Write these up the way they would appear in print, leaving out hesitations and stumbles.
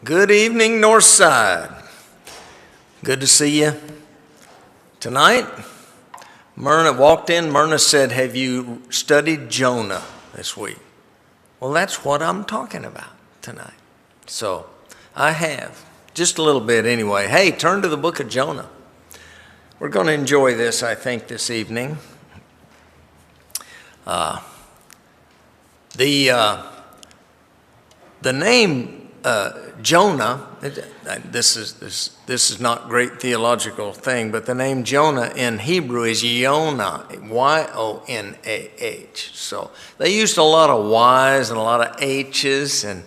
Good evening, Northside. Good to see you tonight. Myrna walked in. Myrna said, "Have you studied Jonah this week?" Well, that's what I'm talking about tonight. So I have, just a little bit anyway. Hey, turn to the book of Jonah. We're going to enjoy this, I think, this evening. The name Jonah, this is not great theological thing, but the name Jonah in Hebrew is Yonah, Y-O-N-A-H. So they used a lot of Y's and a lot of H's and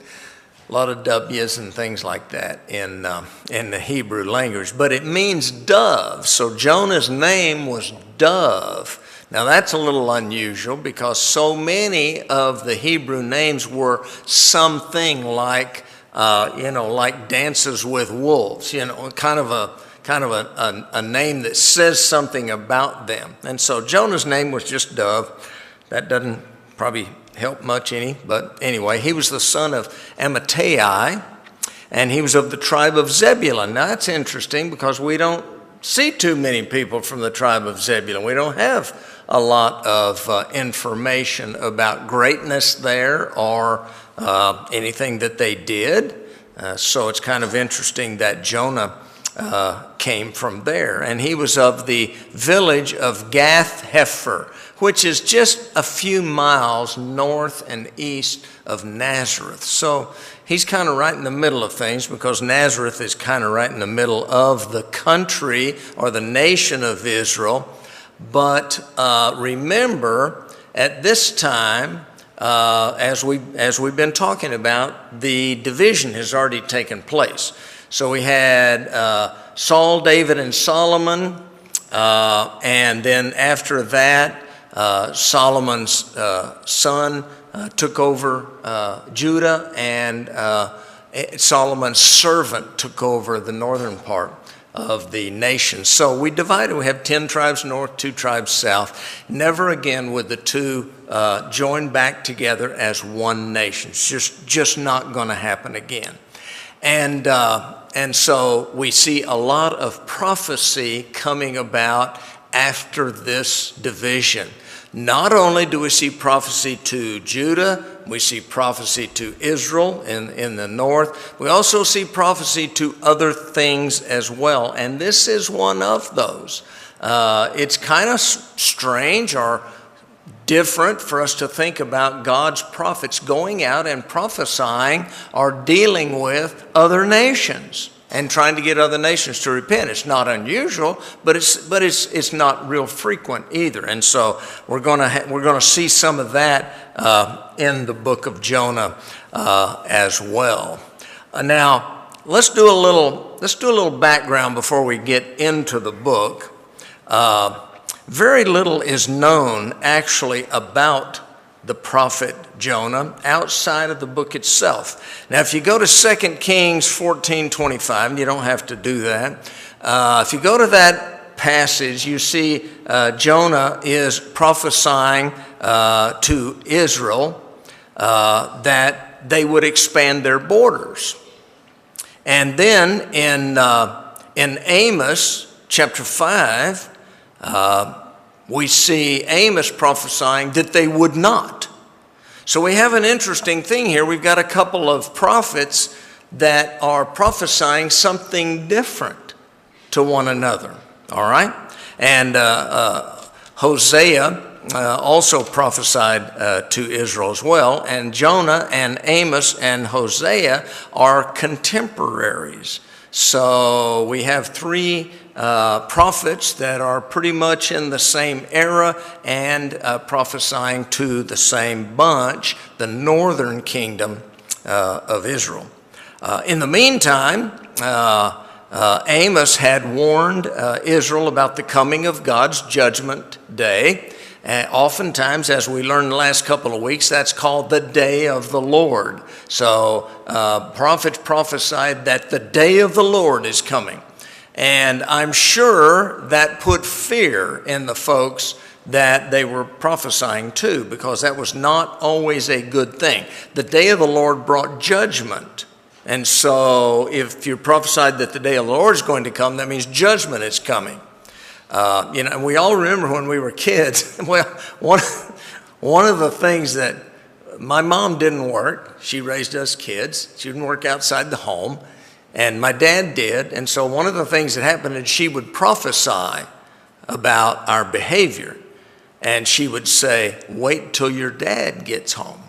a lot of W's and things like that in the Hebrew language. But it means dove. So Jonah's name was Dove. Now that's a little unusual because so many of the Hebrew names were something like, like Dances with Wolves, kind of a name that says something about them. And so Jonah's name was just Dove. That doesn't probably help much any, but anyway, he was the son of Amittai, and he was of the tribe of Zebulun. Now that's interesting because we don't see too many people from the tribe of Zebulun. We don't have a lot of information about greatness there or anything that they did. So it's kind of interesting that Jonah came from there. And he was of the village of Gath-Hepher, which is just a few miles north and east of Nazareth. So he's kind of right in the middle of things because Nazareth is kind of right in the middle of the country or the nation of Israel. But remember, at this time, as we've been talking about, the division has already taken place. So we had Saul, David, and Solomon, and then after that, Solomon's son took over Judah, and Solomon's servant took over the northern part of the nation. So we divided. We have 10 tribes north, 2 tribes south. Never again would the two join back together as one nation. It's just not going to happen again. And so we see a lot of prophecy coming about after this division. Not only do we see prophecy to Judah, we see prophecy to Israel in the north. We also see prophecy to other things as well. And this is one of those. It's kind of strange or different for us to think about God's prophets going out and prophesying or dealing with other nations and trying to get other nations to repent. It's not unusual, but it's not real frequent either. And so we're going to see some of that in the book of Jonah as well. Now let's do a little background before we get into the book. Very little is known actually about the prophet Jonah outside of the book itself. Now, if you go to 2 Kings 14:25, and you don't have to do that, if you go to that passage, you see Jonah is prophesying to Israel that they would expand their borders. And then in Amos chapter 5, we see Amos prophesying that they would not. So we have an interesting thing here. We've got a couple of prophets that are prophesying something different to one another. All right? And Hosea also prophesied to Israel as well. And Jonah and Amos and Hosea are contemporaries. So we have 3 prophets that are pretty much in the same era and prophesying to the same bunch, the northern kingdom of Israel. In the meantime, Amos had warned Israel about the coming of God's judgment day. Oftentimes, as we learned the last couple of weeks, that's called the day of the Lord. So prophets prophesied that the day of the Lord is coming. And I'm sure that put fear in the folks that they were prophesying to, because that was not always a good thing. The day of the Lord brought judgment And so if you're prophesied that the day of the Lord is going to come, that means judgment is coming. And we all remember when we were kids, well, one of the things that my mom didn't work. She raised us kids. She didn't work outside the home. And my dad did. And so one of the things that happened is she would prophesy about our behavior. And she would say, wait till your dad gets home.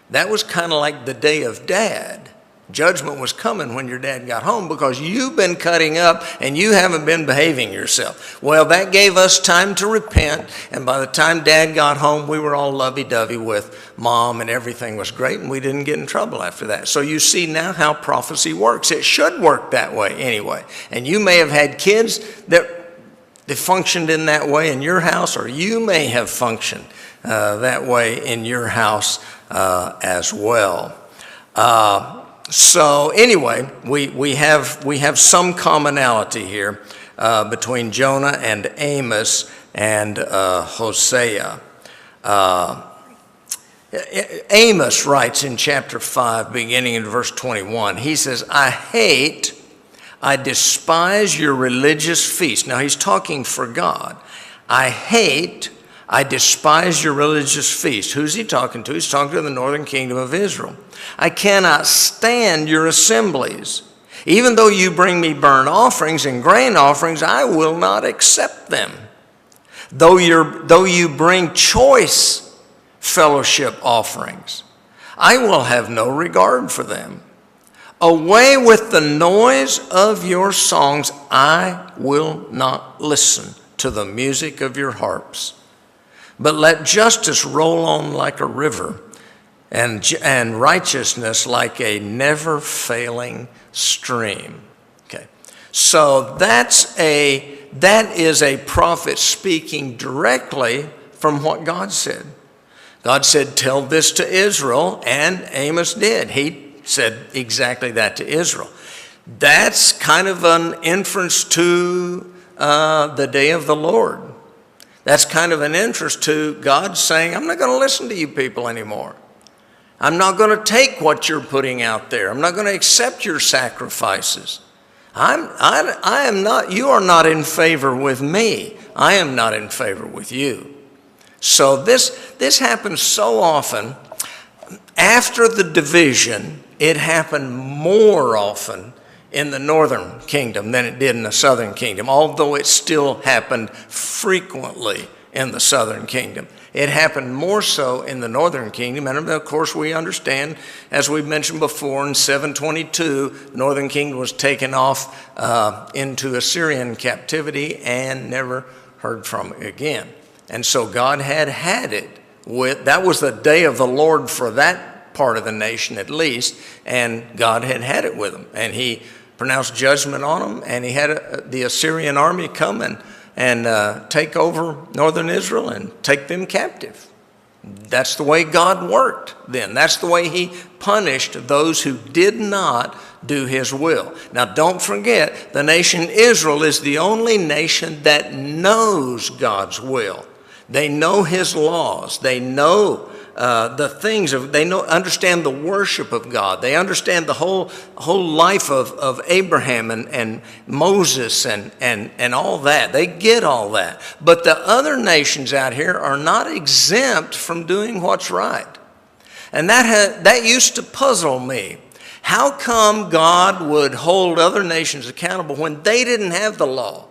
That was kind of like the day of dad. Judgment was coming when your dad got home because you've been cutting up and you haven't been behaving yourself. Well, that gave us time to repent, and by the time Dad got home, we were all lovey-dovey with Mom, and everything was great, and we didn't get in trouble after that. So you see now how prophecy works. It should work that way anyway. And you may have had kids that functioned in that way in your house, or you may have functioned that way in your house as well. So anyway, we have some commonality here between Jonah and Amos and Hosea. Amos writes in chapter 5, beginning in verse 21, he says, I despise your religious feast. Now he's talking for God. I despise your religious feast. Who's he talking to? He's talking to the northern kingdom of Israel. I cannot stand your assemblies. Even though you bring me burnt offerings and grain offerings, I will not accept them. Though you bring choice fellowship offerings, I will have no regard for them. Away with the noise of your songs. I will not listen to the music of your harps. But let justice roll on like a river, and righteousness like a never-failing stream. Okay, so that is a prophet speaking directly from what God said. God said, "Tell this to Israel," and Amos did. He said exactly that to Israel. That's kind of an inference to the day of the Lord. That's kind of an interest to God saying, I'm not going to listen to you people anymore. I'm not going to take what you're putting out there. I'm not going to accept your sacrifices. I am not, you are not in favor with me. I am not in favor with you. So this happens so often. After the division, it happened more often in the northern kingdom than it did in the southern kingdom, although it still happened frequently in the southern kingdom. It happened more so in the northern kingdom, and of course we understand, as we mentioned before, in 722, the northern kingdom was taken off into Assyrian captivity and never heard from again. And so God had it with, that was the day of the Lord for that part of the nation at least, and God had it with them, and he pronounced judgment on them, and he had the Assyrian army come and take over northern Israel and take them captive. That's the way God worked then. That's the way he punished those who did not do his will. Now don't forget, the nation Israel is the only nation that knows God's will. They know his laws. They know the things of, they know, understand the worship of God. They understand the whole life of Abraham and Moses and all that. They get all that. But the other nations out here are not exempt from doing what's right. And that used to puzzle me. How come God would hold other nations accountable when they didn't have the law?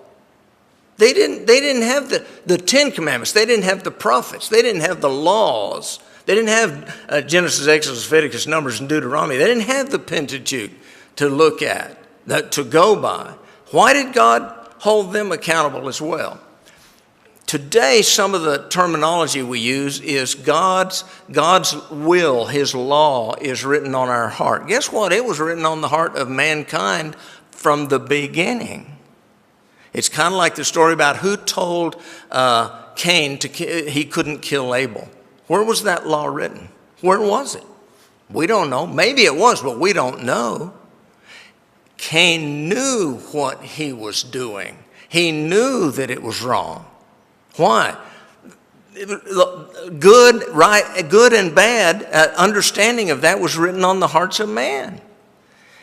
They didn't have the Ten Commandments. They didn't have the prophets. They didn't have the laws. They didn't have Genesis, Exodus, Leviticus, Numbers, and Deuteronomy. They didn't have the Pentateuch to look at, to go by. Why did God hold them accountable as well? Today, some of the terminology we use is God's will, his law is written on our heart. Guess what? It was written on the heart of mankind from the beginning. It's kind of like the story about who told Cain he couldn't kill Abel. Where was that law written? Where was it? We don't know. Maybe it was, but we don't know. Cain knew what he was doing. He knew that it was wrong. Why? Good and bad understanding of that was written on the hearts of man.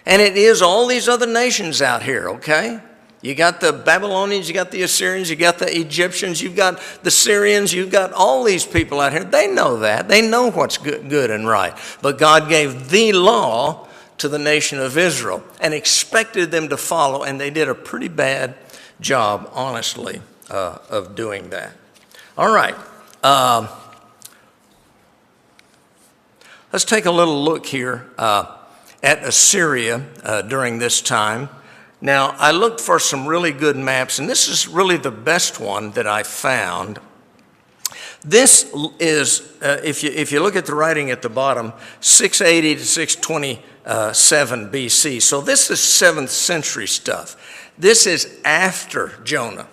And it is all these other nations out here, okay? You got the Babylonians, you got the Assyrians, you got the Egyptians, you've got the Syrians, you've got all these people out here. They know that. They know what's good and right. But God gave the law to the nation of Israel and expected them to follow, and they did a pretty bad job, honestly, of doing that. All right. Let's take a little look here at Assyria during this time. Now, I looked for some really good maps, and this is really the best one that I found. This is, if you look at the writing at the bottom, 680 to 627 BC. So this is 7th century stuff. This is after Jonah.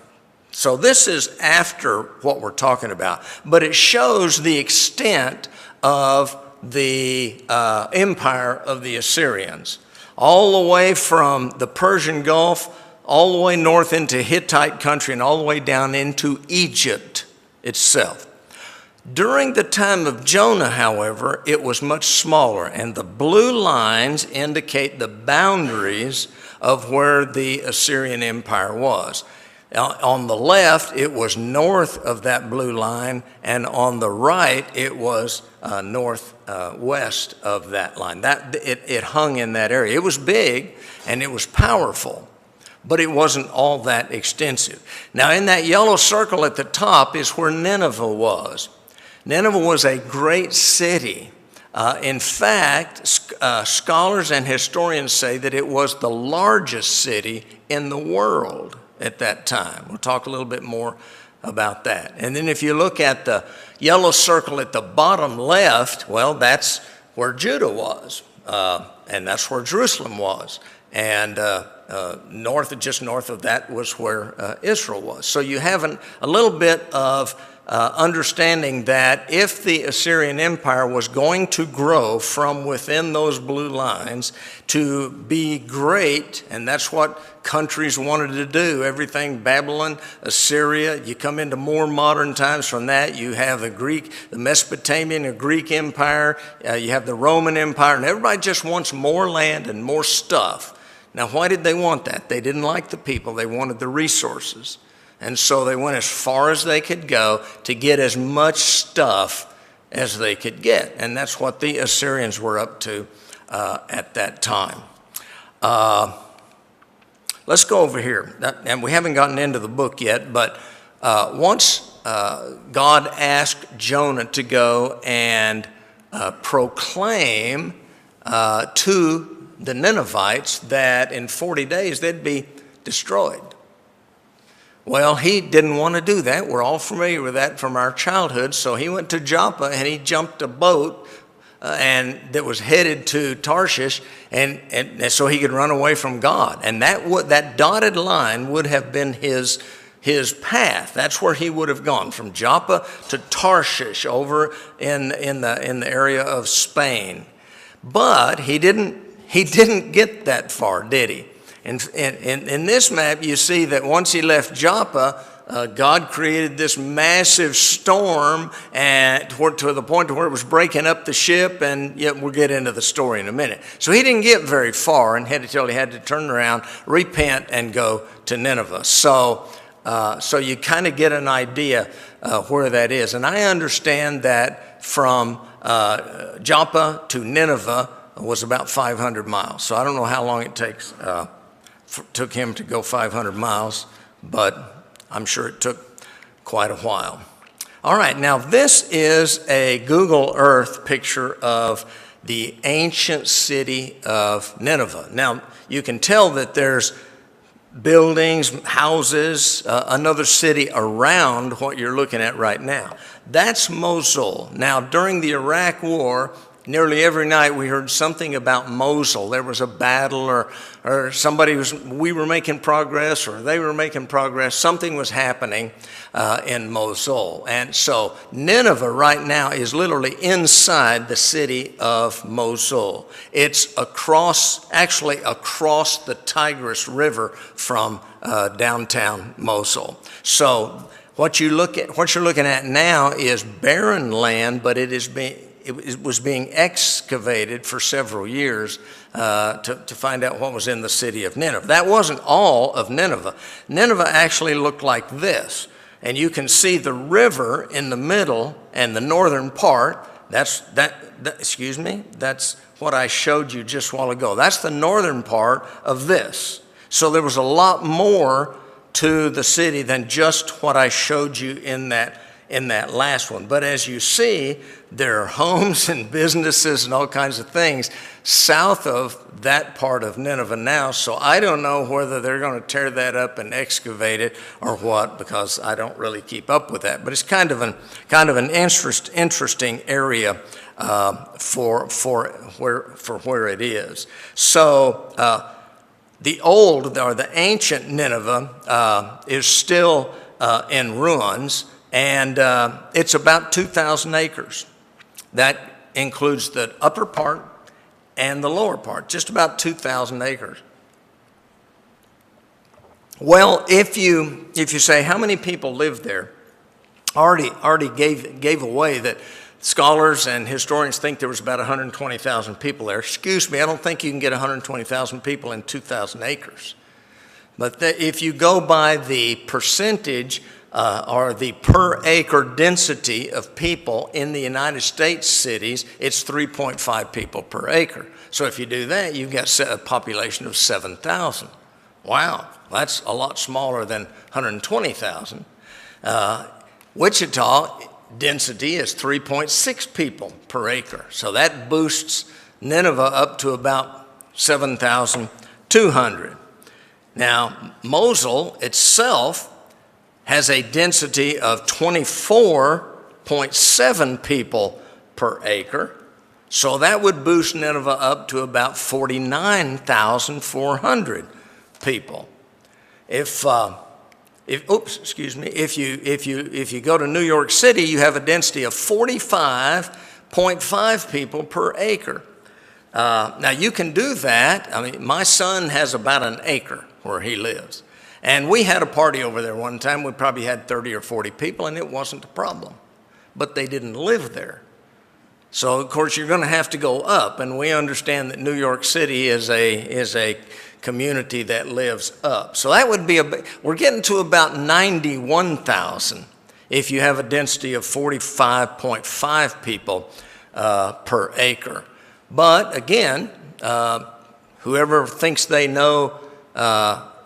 So this is after what we're talking about. But it shows the extent of the empire of the Assyrians, all the way from the Persian Gulf, all the way north into Hittite country, and all the way down into Egypt itself. During the time of Jonah, however, it was much smaller, and the blue lines indicate the boundaries of where the Assyrian Empire was. On the left, it was north of that blue line, and on the right, it was northwest of that line. It hung in that area. It was big, and it was powerful, but it wasn't all that extensive. Now, in that yellow circle at the top is where Nineveh was. Nineveh was a great city. In fact, scholars and historians say that it was the largest city in the world at that time. We'll talk a little bit more about that. And then if you look at the yellow circle at the bottom left, well, that's where Judah was, and that's where Jerusalem was. And just north of that was where Israel was. So you have a little bit of understanding that if the Assyrian Empire was going to grow from within those blue lines to be great, and that's what countries wanted to do, everything Babylon, Assyria, you come into more modern times from that, you have the Mesopotamian, the Greek Empire, you have the Roman Empire, and everybody just wants more land and more stuff. Now, why did they want that? They didn't like the people, they wanted the resources. And so they went as far as they could go to get as much stuff as they could get. And that's what the Assyrians were up to at that time. Let's go over here. And we haven't gotten into the book yet, but once God asked Jonah to go and proclaim to the Ninevites that in 40 days they'd be destroyed. Well, he didn't want to do that. We're all familiar with that from our childhood. So he went to Joppa and he jumped a boat and that was headed to Tarshish, and so he could run away from God. And that dotted line would have been his path. That's where he would have gone, from Joppa to Tarshish over in the area of Spain. But he didn't get that far, did he? In this map, you see that once he left Joppa, God created this massive storm and to the point to where it was breaking up the ship, and yet we'll get into the story in a minute. So he didn't get very far and had to turn around, repent, and go to Nineveh. So you kind of get an idea where that is. And I understand that from Joppa to Nineveh was about 500 miles. So I don't know how long it took him to go 500 miles, but I'm sure it took quite a while. All right, now this is a Google Earth picture of the ancient city of Nineveh. Now, you can tell that there's buildings, houses, another city around what you're looking at right now. That's Mosul. Now, during the Iraq War, nearly every night we heard something about Mosul. There was a battle, or we were making progress, or they were making progress. Something was happening in Mosul. And so Nineveh right now is literally inside the city of Mosul. It's across the Tigris River from downtown Mosul. So what you're looking at now is barren land, but it it was being excavated for several years to find out what was in the city of Nineveh. That wasn't all of Nineveh. Nineveh actually looked like this. And you can see the river in the middle and the northern part. That's what I showed you just a while ago. That's the northern part of this. So there was a lot more to the city than just what I showed you in that last one. But as you see, there are homes and businesses and all kinds of things south of that part of Nineveh now. So I don't know whether they're going to tear that up and excavate it or what, because I don't really keep up with that. But it's kind of an interesting area for where it is. So the old or the ancient Nineveh is still in ruins. And it's about 2,000 acres. That includes the upper part and the lower part, just about 2,000 acres. Well, if you say how many people live there, already gave away that scholars and historians think there was about 120,000 people there. Excuse me, I don't think you can get 120,000 people in 2,000 acres. But if you go by the percentage or the per acre density of people in the United States cities, it's 3.5 people per acre. So if you do that, you've got a population of 7,000. Wow, that's a lot smaller than 120,000. Wichita density is 3.6 people per acre. So that boosts Nineveh up to about 7,200. Now, Mosul itself has a density of 24.7 people per acre. So that would boost Nineveh up to about 49,400 people. If you go to New York City, you have a density of 45.5 people per acre. Now you can do that. I mean, my son has about an acre where he lives. And we had a party over there one time. We probably had 30 or 40 people, and it wasn't a problem. But they didn't live there. So, of course, you're going to have to go up. And we understand that New York City is a community that lives up. So that would be we're getting to about 91,000 if you have a density of 45.5 people per acre. But, again, whoever thinks they know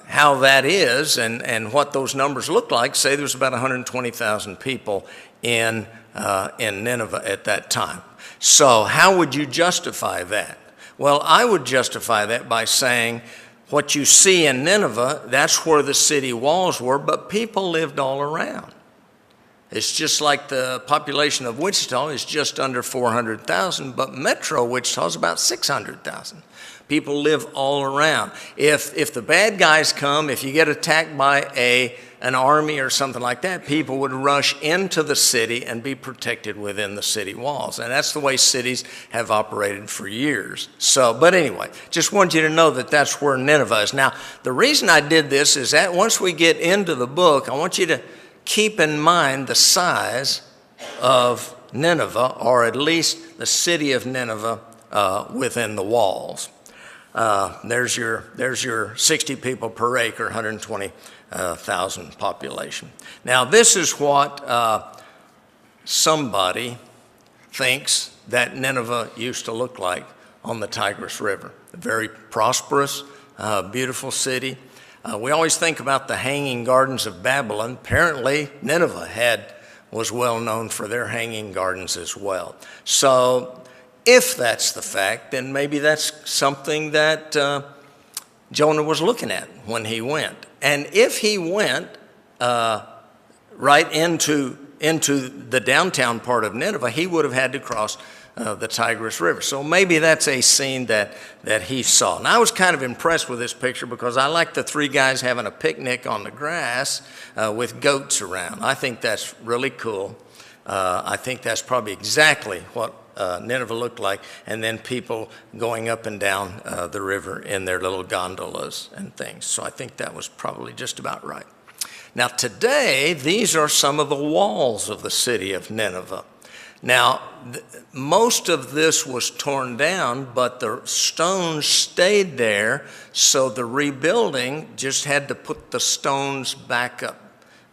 how that is and what those numbers look like, say there's about 120,000 people in Nineveh at that time. So how would you justify that? Well, I would justify that by saying what you see in Nineveh, that's where the city walls were, but people lived all around. It's just like the population of Wichita is just under 400,000, but Metro Wichita is about 600,000. People live all around. If the bad guys come, if you get attacked by an army or something like that, people would rush into the city and be protected within the city walls. And that's the way cities have operated for years. So, but anyway, just want you to know that that's where Nineveh is. Now, the reason I did this is that once we get into the book, I want you to keep in mind the size of Nineveh, or at least the city of Nineveh within the walls. There's your 60 people per acre, 120,000 population. Now, this is what somebody thinks that Nineveh used to look like on the Tigris River. A very prosperous, beautiful city. We always think about the Hanging Gardens of Babylon. Apparently, Nineveh was well known for their hanging gardens as well. So, if that's the fact, then maybe that's something that Jonah was looking at when he went. And if he went right into the downtown part of Nineveh, he would have had to cross the Tigris River. So maybe that's a scene that he saw. And I was kind of impressed with this picture because I like the three guys having a picnic on the grass with goats around. I think that's really cool. I think that's probably exactly what Nineveh looked like, and then people going up and down the river in their little gondolas and things. So I think that was probably just about right. Now today, these are some of the walls of the city of Nineveh. Now, most of this was torn down, but the stones stayed there, so the rebuilding just had to put the stones back up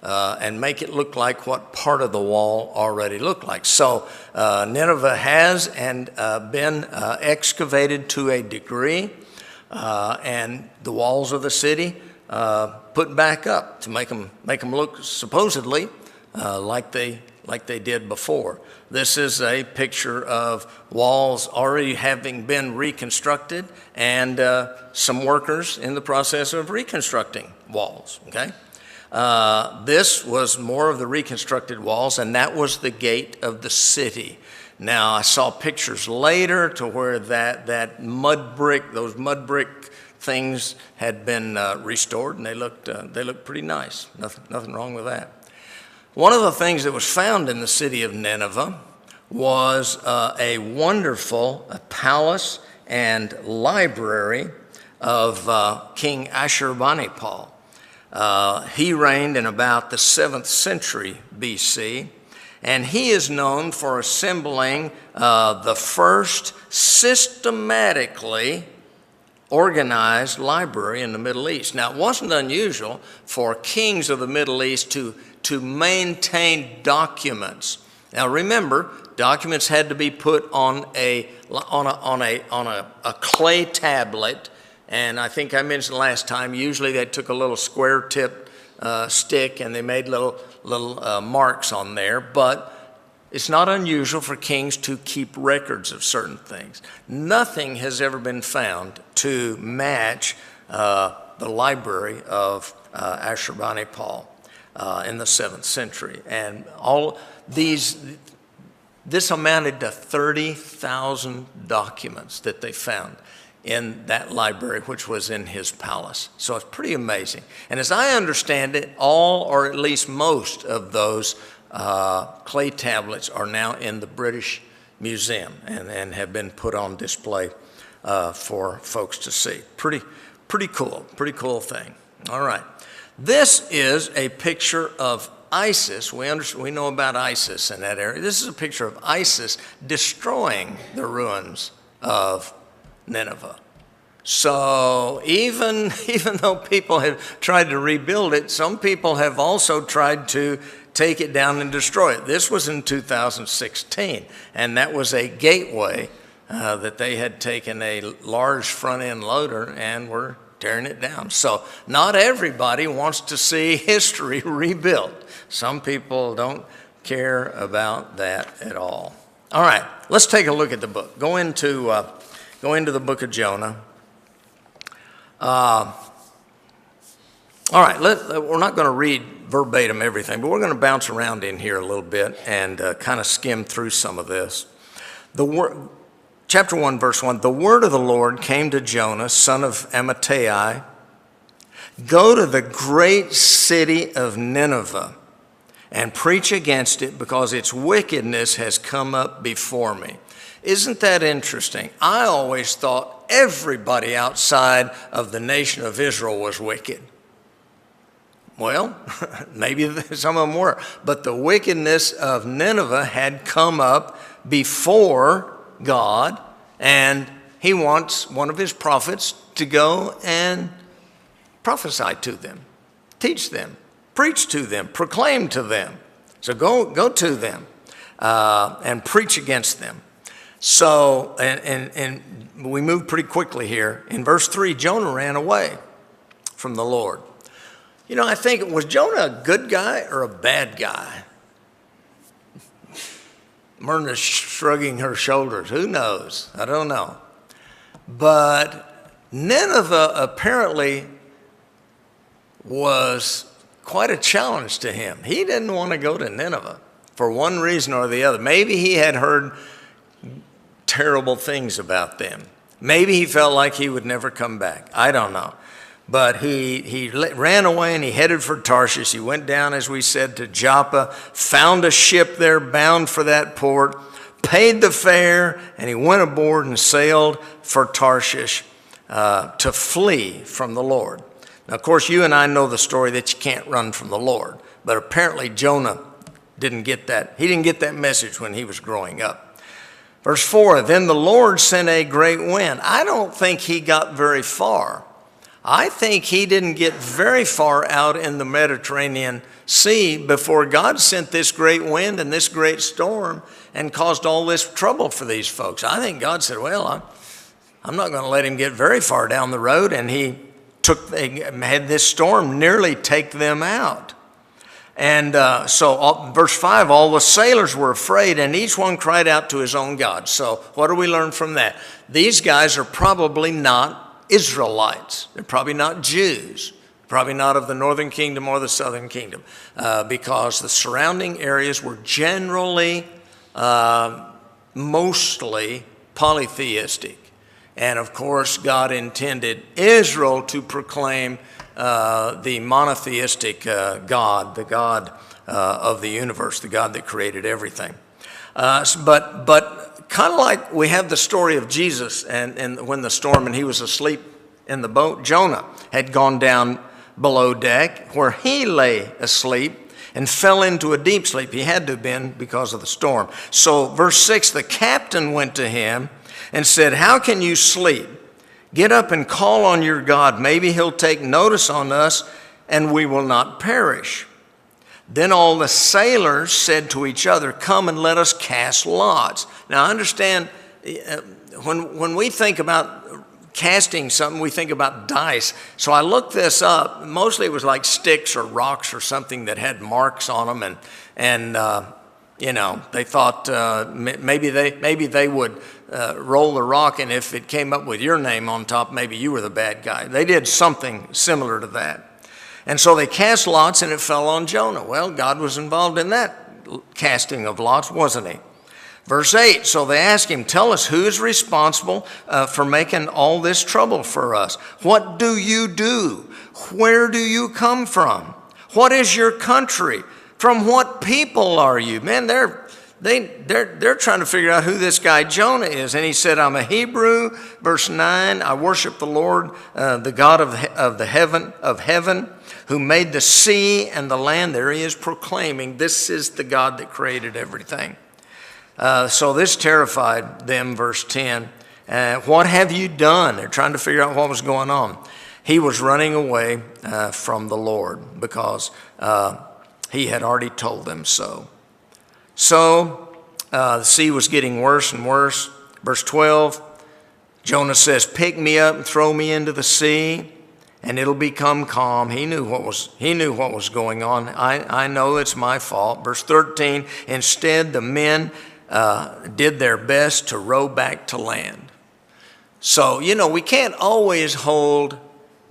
and make it look like what part of the wall already looked like. So Nineveh has been excavated to a degree, and the walls of the city put back up to make them look supposedly like they did before. This is a picture of walls already having been reconstructed and some workers in the process of reconstructing walls, okay? This was more of the reconstructed walls, and that was the gate of the city. Now, I saw pictures later to where those mud brick things had been restored, and they looked pretty nice. Nothing wrong with that. One of the things that was found in the city of Nineveh was a wonderful palace and library of King Ashurbanipal. He reigned in about the 7th century BC, and he is known for assembling the first systematically organized library in the Middle East. Now, it wasn't unusual for kings of the Middle East to maintain documents. Now, remember, documents had to be put on a clay tablet, and I think I mentioned last time, usually they took a little square-tipped stick and they made little marks on there, but it's not unusual for kings to keep records of certain things. Nothing has ever been found to match the library of Ashurbanipal in the 7th century. And all this amounted to 30,000 documents that they found in that library, which was in his palace. So it's pretty amazing. And as I understand it, all or at least most of those clay tablets are now in the British Museum and have been put on display for folks to see. Pretty cool thing. All right. This is a picture of ISIS. We know about ISIS in that area. This is a picture of ISIS destroying the ruins of Nineveh. So even though people have tried to rebuild it, some people have also tried to take it down and destroy it. This was in 2016, and that was a gateway that they had taken a large front-end loader and were tearing it down. So not everybody wants to see history rebuilt. Some people don't care about that at all. All right, let's take a look at the book. Go into the book of Jonah. All right, we're not going to read verbatim everything, but we're going to bounce around in here a little bit and kind of skim through some of this. Chapter 1, verse 1, the word of the Lord came to Jonah, son of Amittai. Go to the great city of Nineveh and preach against it, because its wickedness has come up before me. Isn't that interesting? I always thought everybody outside of the nation of Israel was wicked. Well, maybe some of them were, but the wickedness of Nineveh had come up before God, and he wants one of his prophets to go and prophesy to them, teach them, preach to them, proclaim to them. So go to them and preach against them. So, and we move pretty quickly here. In verse 3, Jonah ran away from the Lord. You know, I think, was Jonah a good guy or a bad guy? Myrna's shrugging her shoulders. Who knows? I don't know. But Nineveh apparently was quite a challenge to him. He didn't want to go to Nineveh for one reason or the other. Maybe he had heard terrible things about them. Maybe he felt like he would never come back. I don't know. But he ran away and he headed for Tarshish. He went down, as we said, to Joppa, found a ship there bound for that port, paid the fare, and he went aboard and sailed for Tarshish to flee from the Lord. Now, of course, you and I know the story that you can't run from the Lord. But apparently Jonah didn't get that. He didn't get that message when he was growing up. Verse 4, then the Lord sent a great wind. I don't think he got very far. I think he didn't get very far out in the Mediterranean Sea before God sent this great wind and this great storm and caused all this trouble for these folks. I think God said, well, I'm not going to let him get very far down the road. And he had this storm nearly take them out. And so verse 5, all the sailors were afraid and each one cried out to his own God. So what do we learn from that? These guys are probably not Israelites. They're probably not Jews, probably not of the northern kingdom or the southern kingdom, because the surrounding areas were generally mostly polytheistic. And of course, God intended Israel to proclaim the monotheistic God, the God of the universe, the God that created everything. But kind of like we have the story of Jesus and when the storm and he was asleep in the boat, Jonah had gone down below deck where he lay asleep and fell into a deep sleep. He had to have been because of the storm. So verse 6, the captain went to him and said, how can you sleep? Get up and call on your God. Maybe he'll take notice on us and we will not perish. Then all the sailors said to each other, come and let us cast lots. Now understand, when we think about casting something, we think about dice. So I looked this up. Mostly it was like sticks or rocks or something that had marks on them. And they thought maybe they would roll the rock, and if it came up with your name on top, maybe you were the bad guy. They did something similar to that. And so they cast lots and it fell on Jonah. Well, God was involved in that casting of lots, wasn't he? Verse 8, so they asked him, tell us who is responsible for making all this trouble for us. What do you do? Where do you come from? What is your country? From what people are you? Man, they're trying to figure out who this guy Jonah is. And he said, I'm a Hebrew. Verse 9, I worship the Lord, the God of heaven, who made the sea and the land. There he is proclaiming, this is the God that created everything. So this terrified them, verse 10. What have you done? They're trying to figure out what was going on. He was running away from the Lord because he had already told them so. So the sea was getting worse and worse. Verse 12, Jonah says, pick me up and throw me into the sea, and it'll become calm. He knew what was going on. I know it's my fault. Verse 13, instead the men did their best to row back to land. So, we can't always hold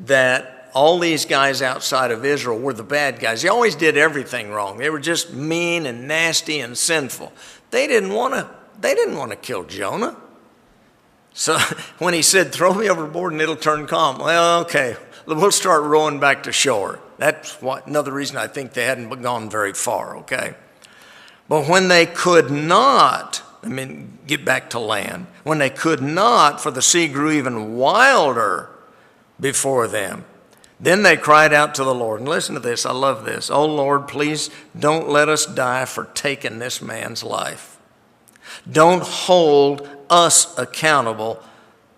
that all these guys outside of Israel were the bad guys. They always did everything wrong. They were just mean and nasty and sinful. They didn't want to kill Jonah. So when he said, throw me overboard and it'll turn calm, well, okay, we'll start rowing back to shore. That's another reason I think they hadn't gone very far, okay? But when they could not, get back to land, when they could not, for the sea grew even wilder before them, then they cried out to the Lord. And listen to this, I love this. Oh Lord, please don't let us die for taking this man's life. Don't hold us accountable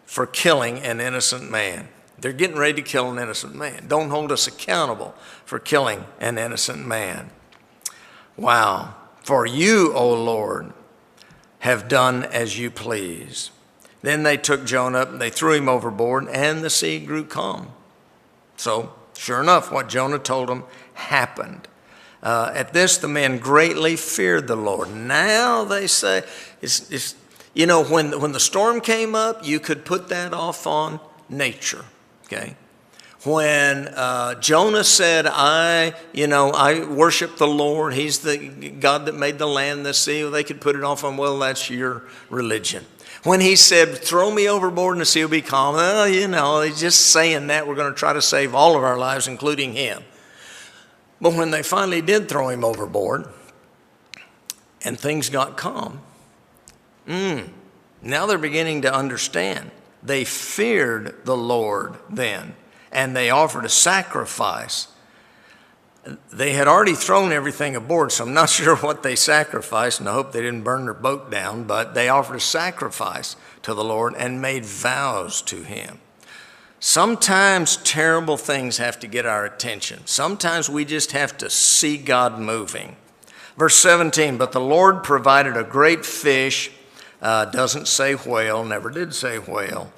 for killing an innocent man. They're getting ready to kill an innocent man. Don't hold us accountable for killing an innocent man. Wow. For you, O Lord, have done as you please. Then they took Jonah up and they threw him overboard, and the sea grew calm. So, sure enough, what Jonah told them happened. At this, the men greatly feared the Lord. Now they say, when the storm came up, you could put that off on nature, okay? When Jonah said, I worship the Lord, he's the God that made the land, the sea, well, they could put it off on, well, that's your religion. When he said, throw me overboard and the sea will be calm, well, he's just saying that. We're going to try to save all of our lives, including him. But when they finally did throw him overboard and things got calm, now they're beginning to understand. They feared the Lord then, and they offered a sacrifice. they had already thrown everything aboard, so I'm not sure what they sacrificed, and I hope they didn't burn their boat down, but they offered a sacrifice to the Lord and made vows to him. Sometimes terrible things have to get our attention. Sometimes we just have to see God moving. Verse 17, but the Lord provided a great fish, doesn't say whale, never did say whale,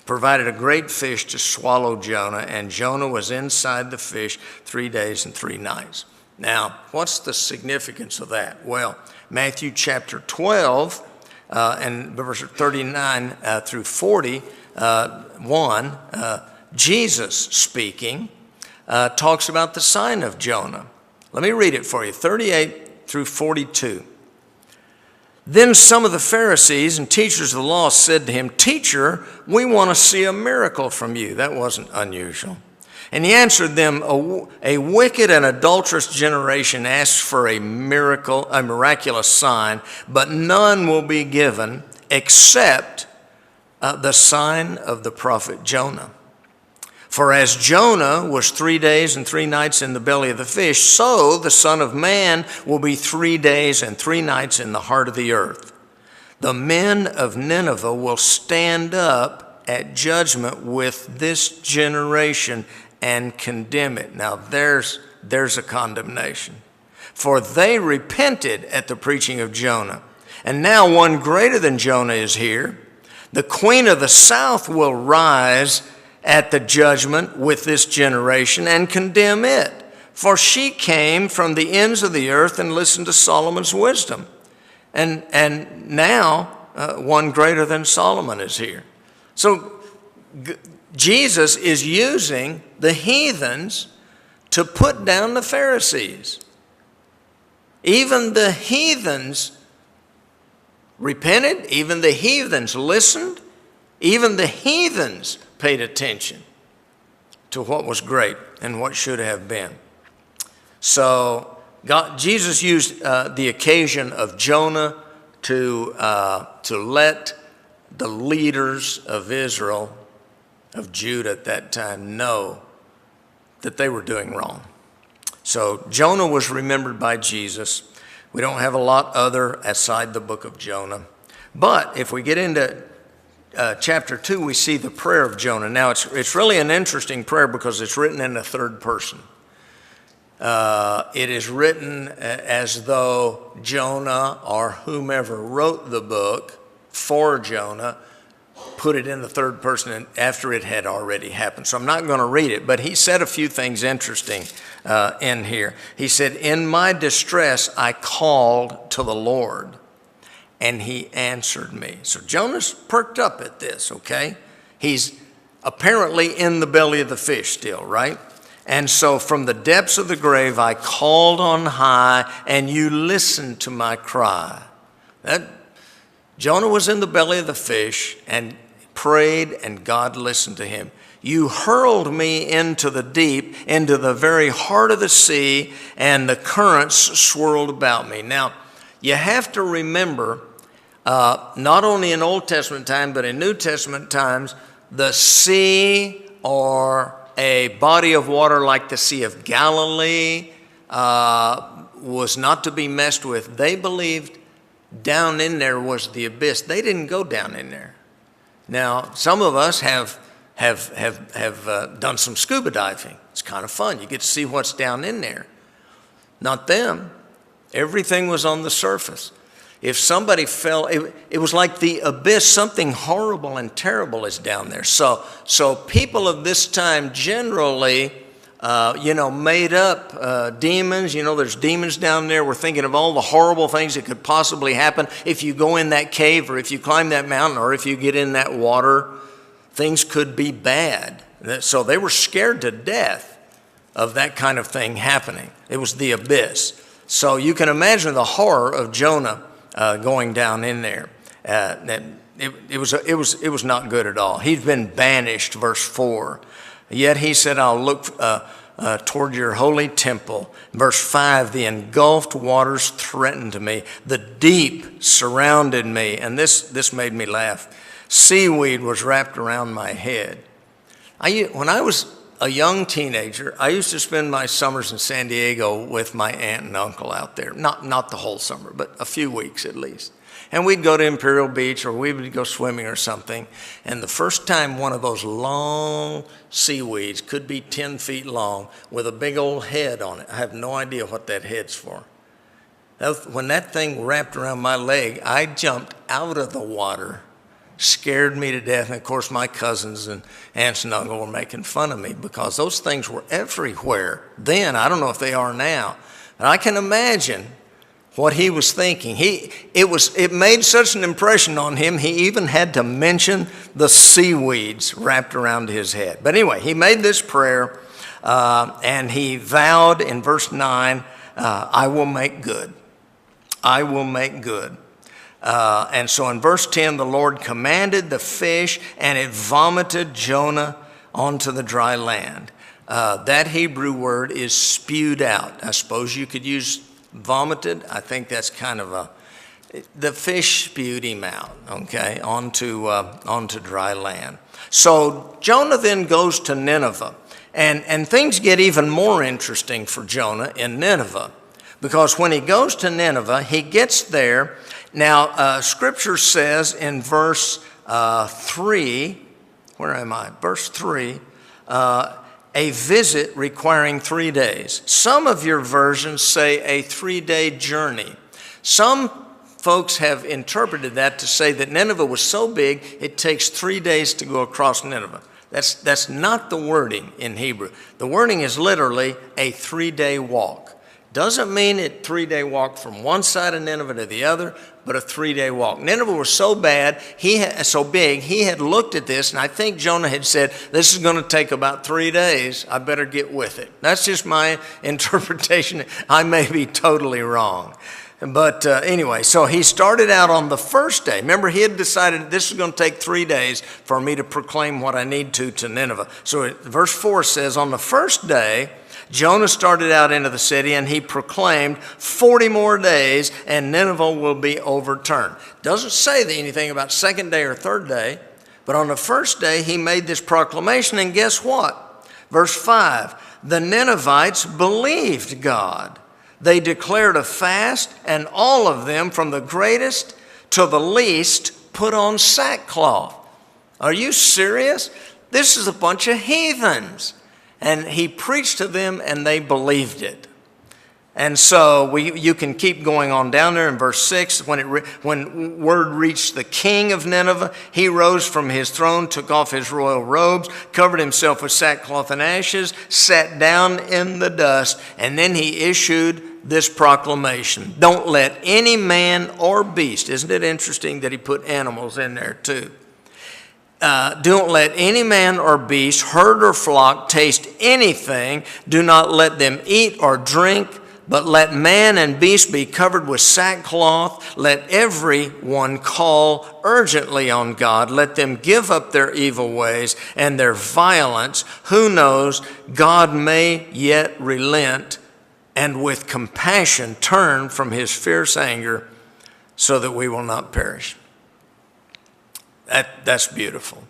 provided a great fish to swallow Jonah, and Jonah was inside the fish 3 days and 3 nights. Now, what's the significance of that? Well, Matthew chapter 12 and verses 39 through 41, Jesus speaking, talks about the sign of Jonah. Let me read it for you, 38 through 42. Then some of the Pharisees and teachers of the law said to him, Teacher, we want to see a miracle from you. That wasn't unusual. And he answered them, a wicked and adulterous generation asks for a miracle, a miraculous sign, but none will be given except the sign of the prophet Jonah. For as Jonah was 3 days and 3 nights in the belly of the fish, so the Son of Man will be 3 days and 3 nights in the heart of the earth. The men of Nineveh will stand up at judgment with this generation and condemn it. Now there's a condemnation. For they repented at the preaching of Jonah. And now one greater than Jonah is here. The queen of the south will rise at the judgment with this generation and condemn it. For she came from the ends of the earth and listened to Solomon's wisdom. And now one greater than Solomon is here. So Jesus is using the heathens to put down the Pharisees. Even the heathens repented, even the heathens listened, even the heathens paid attention to what was great and what should have been. So Jesus used the occasion of Jonah to let the leaders of Israel, of Judah at that time, know that they were doing wrong. So Jonah was remembered by Jesus. We don't have a lot other aside the book of Jonah. But if we get into chapter 2, we see the prayer of Jonah. Now, it's really an interesting prayer because it's written in the third person. It is written as though Jonah or whomever wrote the book for Jonah put it in the third person after it had already happened. So I'm not going to read it, but he said a few things interesting in here. He said, in my distress, I called to the Lord, and he answered me. So Jonah's perked up at this, okay? He's apparently in the belly of the fish still, right? And so from the depths of the grave, I called on high, and you listened to my cry. Jonah was in the belly of the fish and prayed, and God listened to him. You hurled me into the deep, into the very heart of the sea, and the currents swirled about me. Now, you have to remember, not only in Old Testament time, but in New Testament times, the sea or a body of water like the Sea of Galilee was not to be messed with. They believed down in there was the abyss. They didn't go down in there. Now, some of us have done some scuba diving. It's kind of fun. You get to see what's down in there. Not them. Everything was on the surface. If somebody fell, it was like the abyss. Something horrible and terrible is down there. So people of this time generally, made up demons. There's demons down there. We're thinking of all the horrible things that could possibly happen if you go in that cave or if you climb that mountain or if you get in that water. Things could be bad. So they were scared to death of that kind of thing happening. It was the abyss. So you can imagine the horror of Jonah going down in there. It was not good at all. He'd been banished, verse 4. Yet he said, I'll look toward your holy temple. Verse 5, the engulfed waters threatened me. The deep surrounded me. And this made me laugh. Seaweed was wrapped around my head. When I was a young teenager, I used to spend my summers in San Diego with my aunt and uncle out there. Not the whole summer, but a few weeks at least. And we'd go to Imperial Beach, or we would go swimming or something. And the first time one of those long seaweeds, could be 10 feet long, with a big old head on it, I have no idea what that head's for. When that thing wrapped around my leg, I jumped out of the water. Scared me to death. And of course, my cousins and aunts and uncle were making fun of me because those things were everywhere then. I don't know if they are now. And I can imagine what he was thinking. It made such an impression on him, he even had to mention the seaweeds wrapped around his head. But anyway, he made this prayer, and he vowed in verse 9, I will make good. I will make good. And so in verse 10, the Lord commanded the fish, and it vomited Jonah onto the dry land. That Hebrew word is spewed out. I suppose you could use vomited. I think that's kind of the fish spewed him out, okay, onto dry land. So Jonah then goes to Nineveh, and things get even more interesting for Jonah in Nineveh, because when he goes to Nineveh, he gets there. Now, Scripture says in verse 3, where am I? Verse 3, a visit requiring 3 days. Some of your versions say a 3-day journey. Some folks have interpreted that to say that Nineveh was so big, it takes 3 days to go across Nineveh. That's not the wording in Hebrew. The wording is literally a 3-day walk. Doesn't mean a 3-day walk from one side of Nineveh to the other, but a 3-day walk. Nineveh was so bad, so big, he had looked at this, and I think Jonah had said, this is going to take about 3 days. I better get with it. That's just my interpretation. I may be totally wrong. But anyway, so he started out on the first day. Remember, he had decided this is going to take 3 days for me to proclaim what I need to Nineveh. So verse 4 says, on the first day, Jonah started out into the city, and he proclaimed 40 more days and Nineveh will be overturned. Doesn't say anything about second day or third day, but on the first day he made this proclamation, and guess what? Verse 5, the Ninevites believed God. They declared a fast, and all of them, from the greatest to the least, put on sackcloth. Are you serious? This is a bunch of heathens. And he preached to them, and they believed it. And so you can keep going on down there in verse 6. When word reached the king of Nineveh, he rose from his throne, took off his royal robes, covered himself with sackcloth and ashes, sat down in the dust, and then he issued this proclamation. Don't let any man or beast, isn't it interesting that he put animals in there too? Don't let any man or beast, herd or flock, taste anything. Do not let them eat or drink, but let man and beast be covered with sackcloth. Let every one call urgently on God. Let them give up their evil ways and their violence. Who knows, God may yet relent and with compassion turn from his fierce anger so that we will not perish. That's beautiful.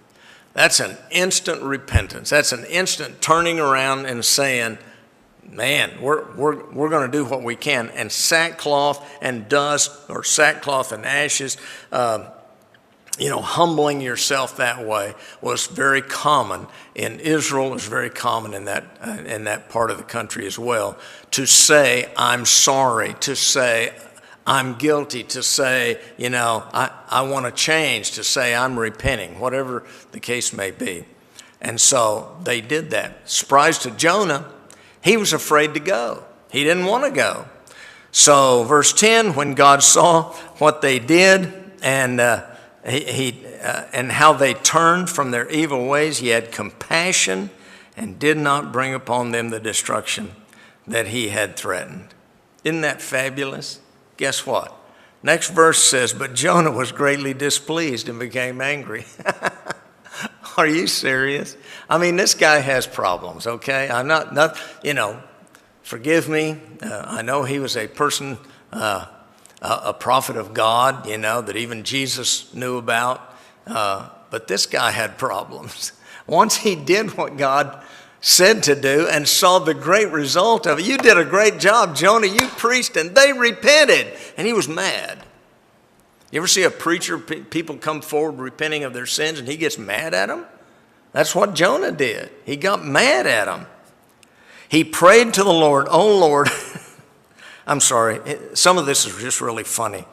That's an instant repentance. That's an instant turning around and saying, man, we're going to do what we can. And sackcloth and dust, or sackcloth and ashes, humbling yourself that way was very common in Israel. It was very common in that part of the country as well. To say, I'm sorry, to say, I'm guilty, to say, I want to change, to say I'm repenting, whatever the case may be. And so they did that. Surprise to Jonah, he was afraid to go. He didn't want to go. So verse 10, when God saw what they did and how they turned from their evil ways, he had compassion and did not bring upon them the destruction that he had threatened. Isn't that fabulous? Guess what? Next verse says, but Jonah was greatly displeased and became angry. Are you serious? I mean, this guy has problems, okay? I'm not forgive me. I know he was a person, a prophet of God, that even Jesus knew about. But this guy had problems. Once he did what God said to do and saw the great result of it. You did a great job, Jonah. You preached and they repented. And he was mad. You ever see a preacher, people come forward repenting of their sins and he gets mad at them? That's what Jonah did. He got mad at them. He prayed to the Lord, "Oh Lord," I'm sorry, some of this is just really funny.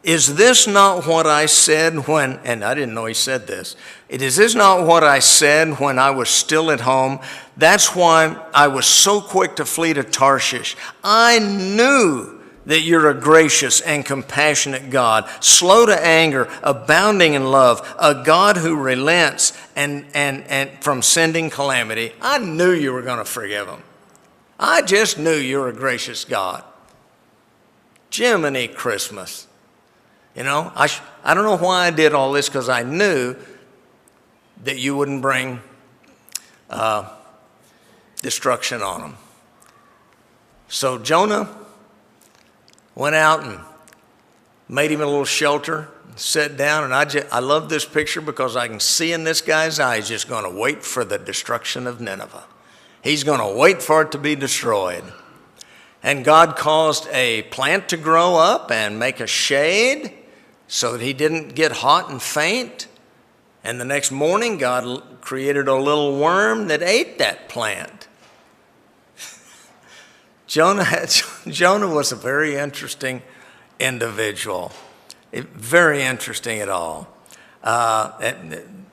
"Is this not what I said when," and I didn't know he said this, "is this not what I said when I was still at home? That's why I was so quick to flee to Tarshish. I knew that you're a gracious and compassionate God, slow to anger, abounding in love, a God who relents and from sending calamity." I knew you were going to forgive him. I just knew you were a gracious God. Jiminy Christmas. You know, I don't know why I did all this, because I knew that you wouldn't bring destruction on them. So Jonah went out and made him a little shelter, sat down, and I love this picture because I can see in this guy's eyes just going to wait for the destruction of Nineveh. He's going to wait for it to be destroyed. And God caused a plant to grow up and make a shade so that he didn't get hot and faint. And the next morning, God created a little worm that ate that plant. Jonah was a very interesting individual. Very interesting at all.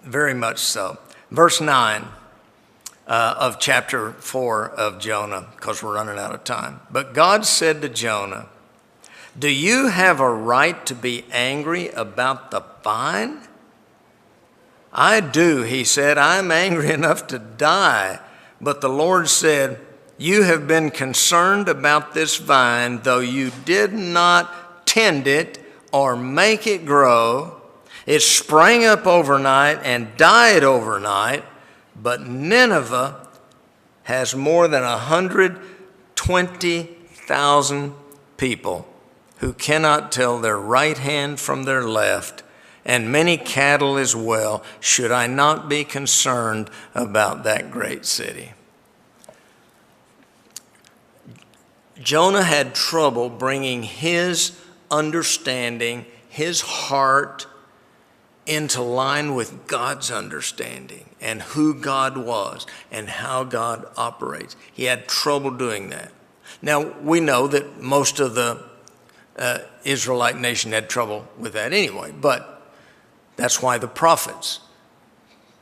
Very much so. Verse 9 of chapter 4 of Jonah, because we're running out of time. "But God said to Jonah, 'Do you have a right to be angry about the vine?' 'I do,' he said. 'I'm angry enough to die.' But the Lord said, 'You have been concerned about this vine, though you did not tend it or make it grow. It sprang up overnight and died overnight. But Nineveh has more than 120,000 people who cannot tell their right hand from their left, and many cattle as well. Should I not be concerned about that great city?'" Jonah had trouble bringing his understanding, his heart, into line with God's understanding and who God was and how God operates. He had trouble doing that. Now, we know that most of the Israelite nation had trouble with that anyway, but that's why the prophets.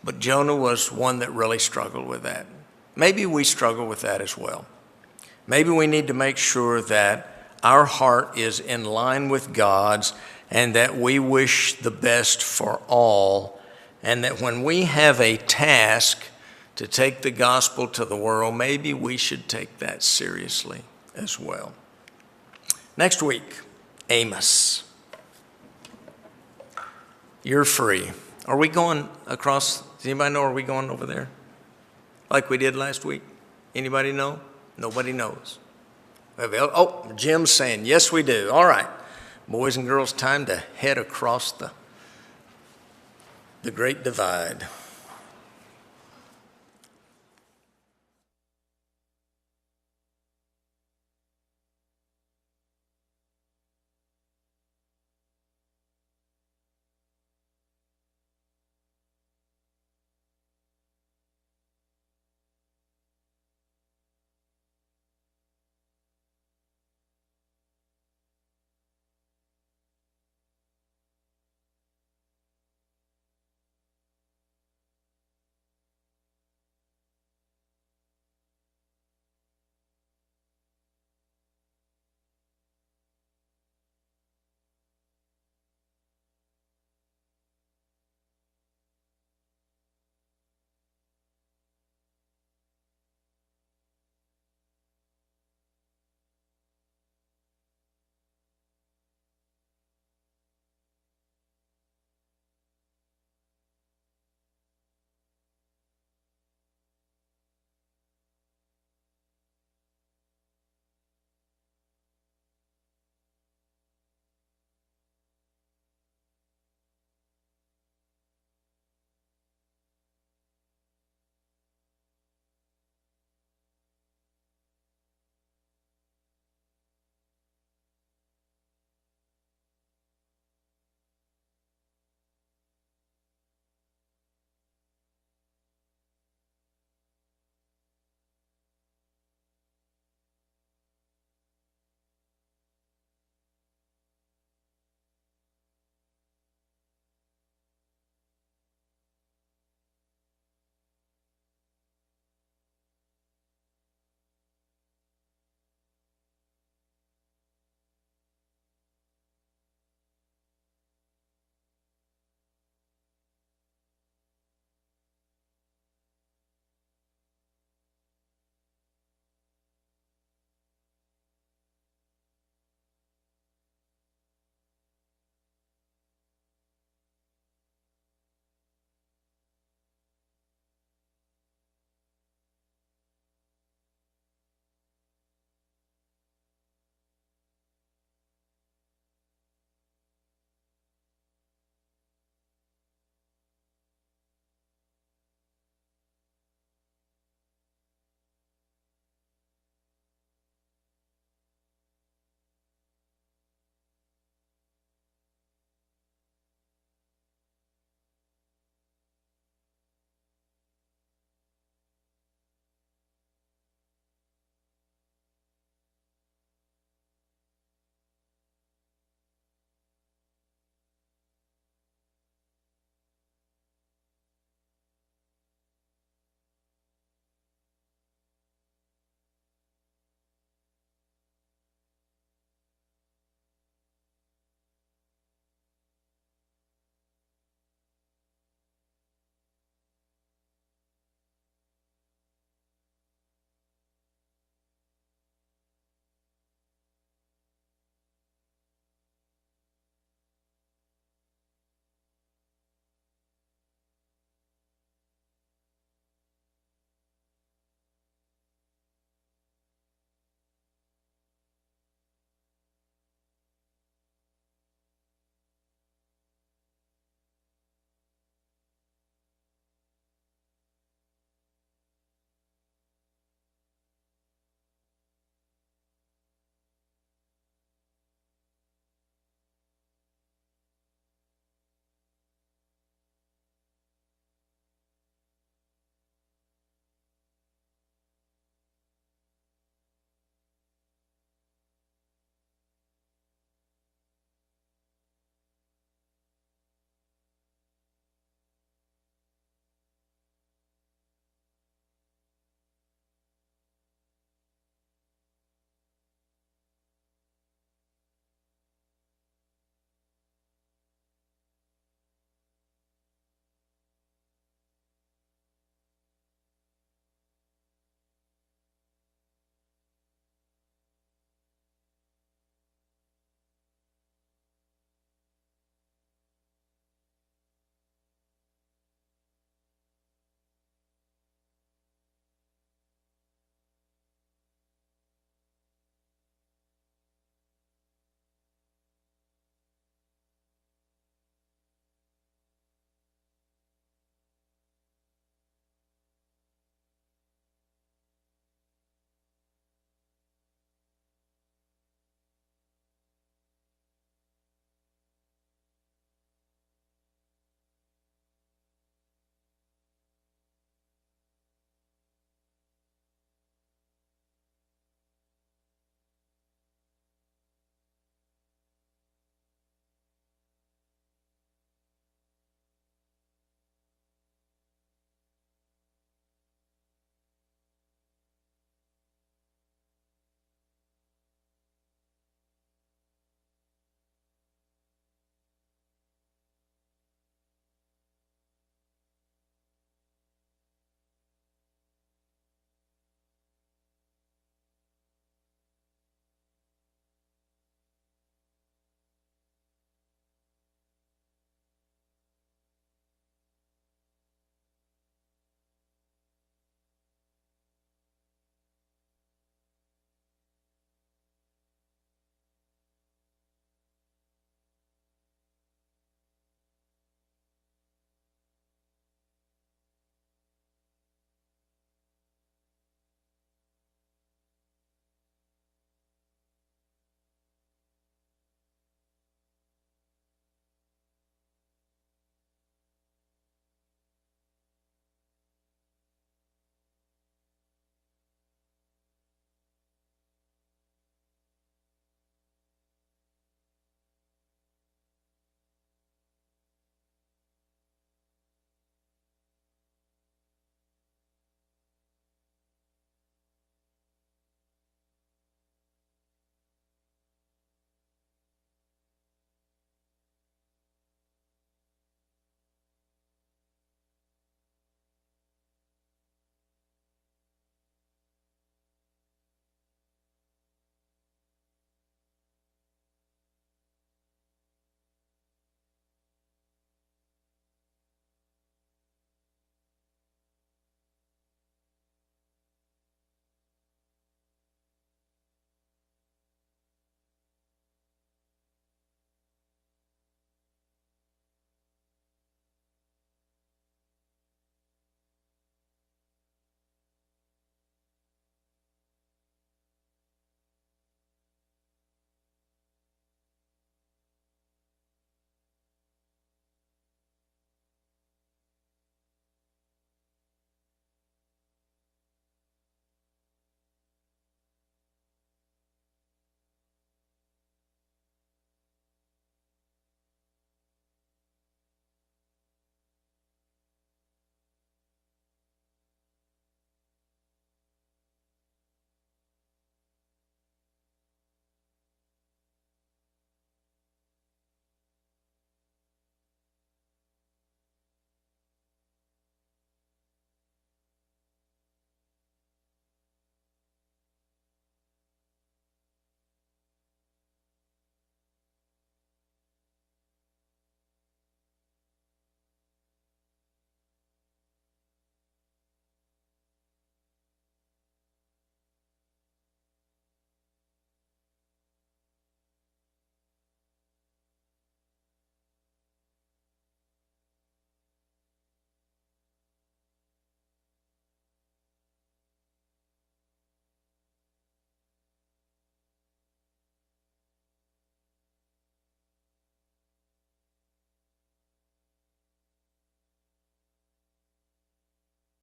But Jonah was one that really struggled with that. Maybe we struggle with that as well. Maybe we need to make sure that our heart is in line with God's, and that we wish the best for all, and that when we have a task to take the gospel to the world, maybe we should take that seriously as well. Next week, Amos. You're free. Are we going across? Does anybody know? Are we going over there like we did last week? Anybody know? Nobody knows. Oh, Jim's saying, yes, we do. All right. Boys and girls, time to head across the Great Divide.